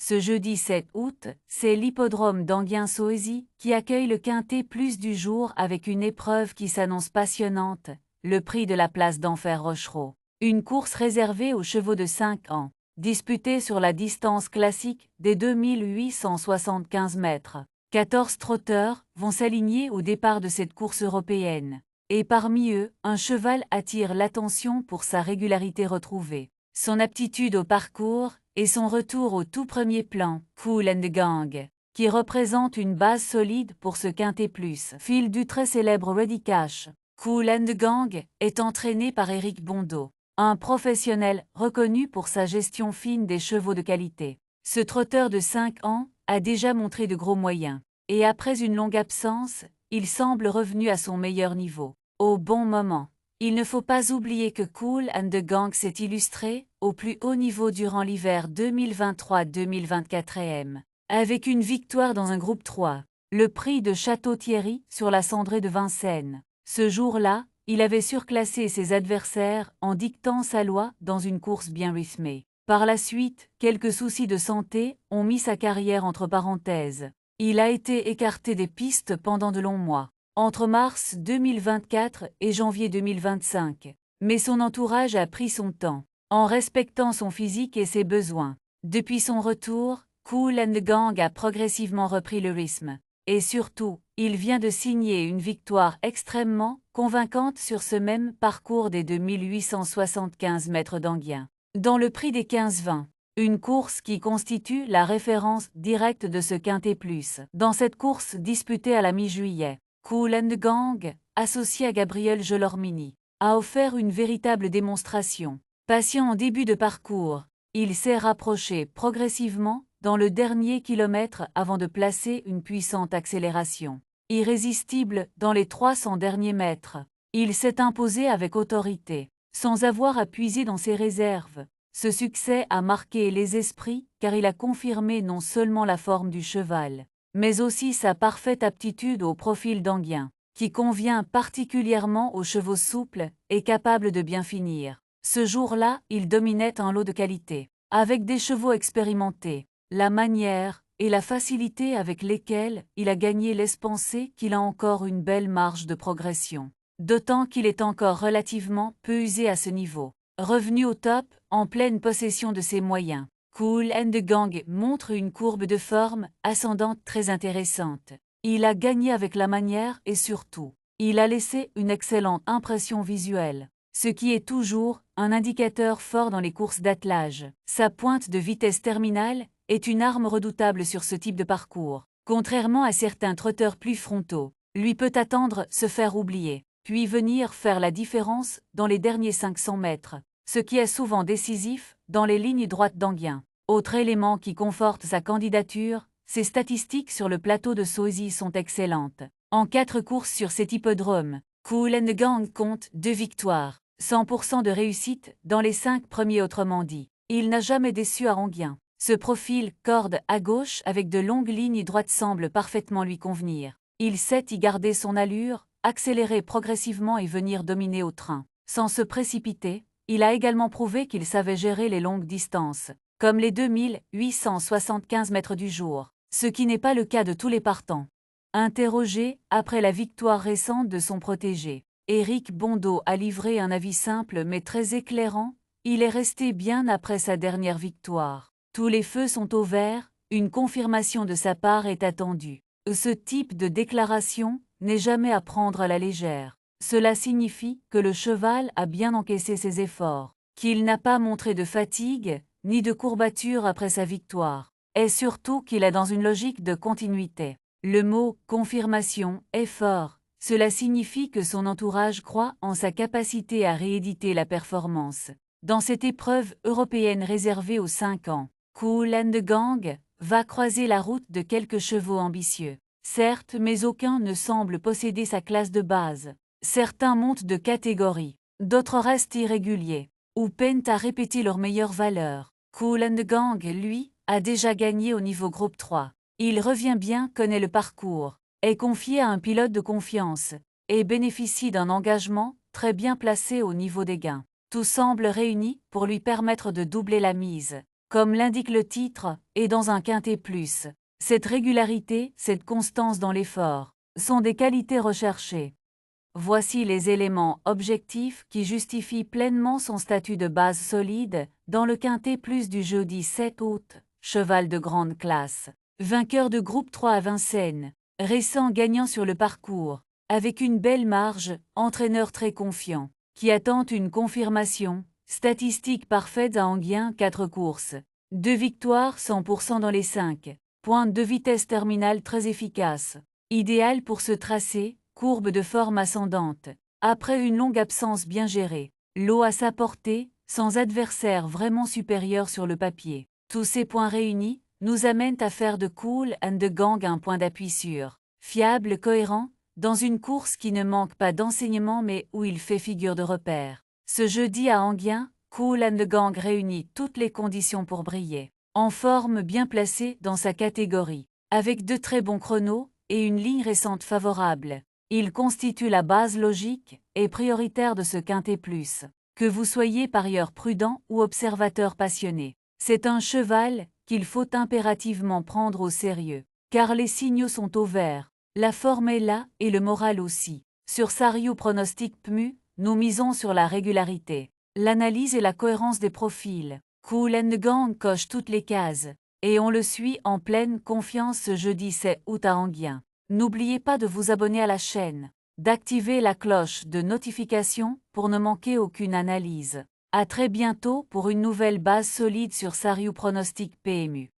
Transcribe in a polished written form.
Ce jeudi 7 août, c'est l'hippodrome d'Enghien-Soisy qui accueille le Quintet Plus du jour avec une épreuve qui s'annonce passionnante, le prix de la place d'Enfer Rochereau. Une course réservée aux chevaux de 5 ans, disputée sur la distance classique des 2875 mètres. 14 trotteurs vont s'aligner au départ de cette course européenne. Et parmi eux, un cheval attire l'attention pour sa régularité retrouvée, son aptitude au parcours et son retour au tout premier plan, Kool and the Gang, qui représente une base solide pour ce Quintet Plus. Fil du très célèbre Ready Cash, Kool and the Gang est entraîné par Éric Bondeau, un professionnel reconnu pour sa gestion fine des chevaux de qualité. Ce trotteur de 5 ans a déjà montré de gros moyens, et après une longue absence, il semble revenu à son meilleur niveau. Au bon moment. Il ne faut pas oublier que Kool and the Gang s'est illustré au plus haut niveau durant l'hiver 2023-2024 avec une victoire dans un groupe 3, le prix de Château-Thierry sur la cendrée de Vincennes. Ce jour-là, il avait surclassé ses adversaires en dictant sa loi dans une course bien rythmée. Par la suite, quelques soucis de santé ont mis sa carrière entre parenthèses. Il a été écarté des pistes pendant de longs mois, entre mars 2024 et janvier 2025. Mais son entourage a pris son temps, en respectant son physique et ses besoins. Depuis son retour, Kool and the Gang a progressivement repris le rythme. Et surtout, il vient de signer une victoire extrêmement convaincante sur ce même parcours des 2875 mètres d'Enghien, dans le prix des 15-20. Une course qui constitue la référence directe de ce Quintet Plus. Dans cette course disputée à la mi-juillet, Kool and the Gang, associé à Gabriel Gelormini, a offert une véritable démonstration. Patient en début de parcours, il s'est rapproché progressivement dans le dernier kilomètre avant de placer une puissante accélération. Irrésistible dans les 300 derniers mètres, il s'est imposé avec autorité, sans avoir à puiser dans ses réserves. Ce succès a marqué les esprits car il a confirmé non seulement la forme du cheval, mais aussi sa parfaite aptitude au profil d'Enghien, qui convient particulièrement aux chevaux souples et capables de bien finir. Ce jour-là, il dominait un lot de qualité, avec des chevaux expérimentés, la manière et la facilité avec lesquelles il a gagné laisse penser qu'il a encore une belle marge de progression, d'autant qu'il est encore relativement peu usé à ce niveau. Revenu au top, en pleine possession de ses moyens, Kool and the Gang montre une courbe de forme ascendante très intéressante. Il a gagné avec la manière et surtout, il a laissé une excellente impression visuelle, ce qui est toujours un indicateur fort dans les courses d'attelage. Sa pointe de vitesse terminale est une arme redoutable sur ce type de parcours. Contrairement à certains trotteurs plus frontaux, lui peut attendre se faire oublier, puis venir faire la différence dans les derniers 500 mètres, ce qui est souvent décisif dans les lignes droites d'Enghien. Autre élément qui conforte sa candidature, ses statistiques sur le plateau de Soisy sont excellentes. En 4 courses sur cet hippodrome, Kool and the Gang compte 2 victoires, 100% de réussite dans les 5 premiers autrement dit. Il n'a jamais déçu à Enghien. Ce profil corde à gauche avec de longues lignes droites semble parfaitement lui convenir. Il sait y garder son allure, accélérer progressivement et venir dominer au train. Sans se précipiter, il a également prouvé qu'il savait gérer les longues distances, comme les 2875 mètres du jour, ce qui n'est pas le cas de tous les partants. Interrogé après la victoire récente de son protégé, Éric Bondeau a livré un avis simple mais très éclairant. Il est resté bien après sa dernière victoire. Tous les feux sont au vert, une confirmation de sa part est attendue. Ce type de déclaration n'est jamais à prendre à la légère. Cela signifie que le cheval a bien encaissé ses efforts, qu'il n'a pas montré de fatigue, ni de courbature après sa victoire, et surtout qu'il est dans une logique de continuité. Le mot « confirmation » est fort. Cela signifie que son entourage croit en sa capacité à rééditer la performance. Dans cette épreuve européenne réservée aux 5 ans, Kool and the Gang va croiser la route de quelques chevaux ambitieux. Certes, mais aucun ne semble posséder sa classe de base. Certains montent de catégorie, d'autres restent irréguliers, ou peinent à répéter leurs meilleures valeurs. Kool and the Gang, lui, a déjà gagné au niveau groupe 3. Il revient bien, connaît le parcours, est confié à un pilote de confiance, et bénéficie d'un engagement très bien placé au niveau des gains. Tout semble réuni pour lui permettre de doubler la mise. comme l'indique le titre, et dans un quintet plus. Cette régularité, cette constance dans l'effort, sont des qualités recherchées. Voici les éléments objectifs qui justifient pleinement son statut de base solide dans le quintet plus du jeudi 7 août. Cheval de grande classe. Vainqueur de groupe 3 à Vincennes. Récent gagnant sur le parcours. Avec une belle marge, entraîneur très confiant. Qui attend une confirmation. Statistiques parfaites à Enghien, 4 courses. 2 victoires, 100% dans les 5. Pointe de vitesse terminale très efficace. Idéal pour ce tracé. Courbe de forme ascendante. Après une longue absence bien gérée, l'eau à sa portée, sans adversaire vraiment supérieur sur le papier. Tous ces points réunis nous amènent à faire de Kool and the Gang un point d'appui sûr, fiable, cohérent, dans une course qui ne manque pas d'enseignement mais où il fait figure de repère. Ce jeudi à Enghien, Kool and the Gang réunit toutes les conditions pour briller. En forme bien placée dans sa catégorie, avec de très bons chronos et une ligne récente favorable. Il constitue la base logique et prioritaire de ce quintet plus. Que vous soyez parieur prudent ou observateur passionné, c'est un cheval qu'il faut impérativement prendre au sérieux, car les signaux sont au vert, la forme est là et le moral aussi. Sur Sariou Pronostic PMU, nous misons sur la régularité, l'analyse et la cohérence des profils. Kool and the Gang coche toutes les cases, et on le suit en pleine confiance ce jeudi 7 août à Enghien. N'oubliez pas de vous abonner à la chaîne, d'activer la cloche de notification pour ne manquer aucune analyse. À très bientôt pour une nouvelle base solide sur Sariou Pronostic PMU.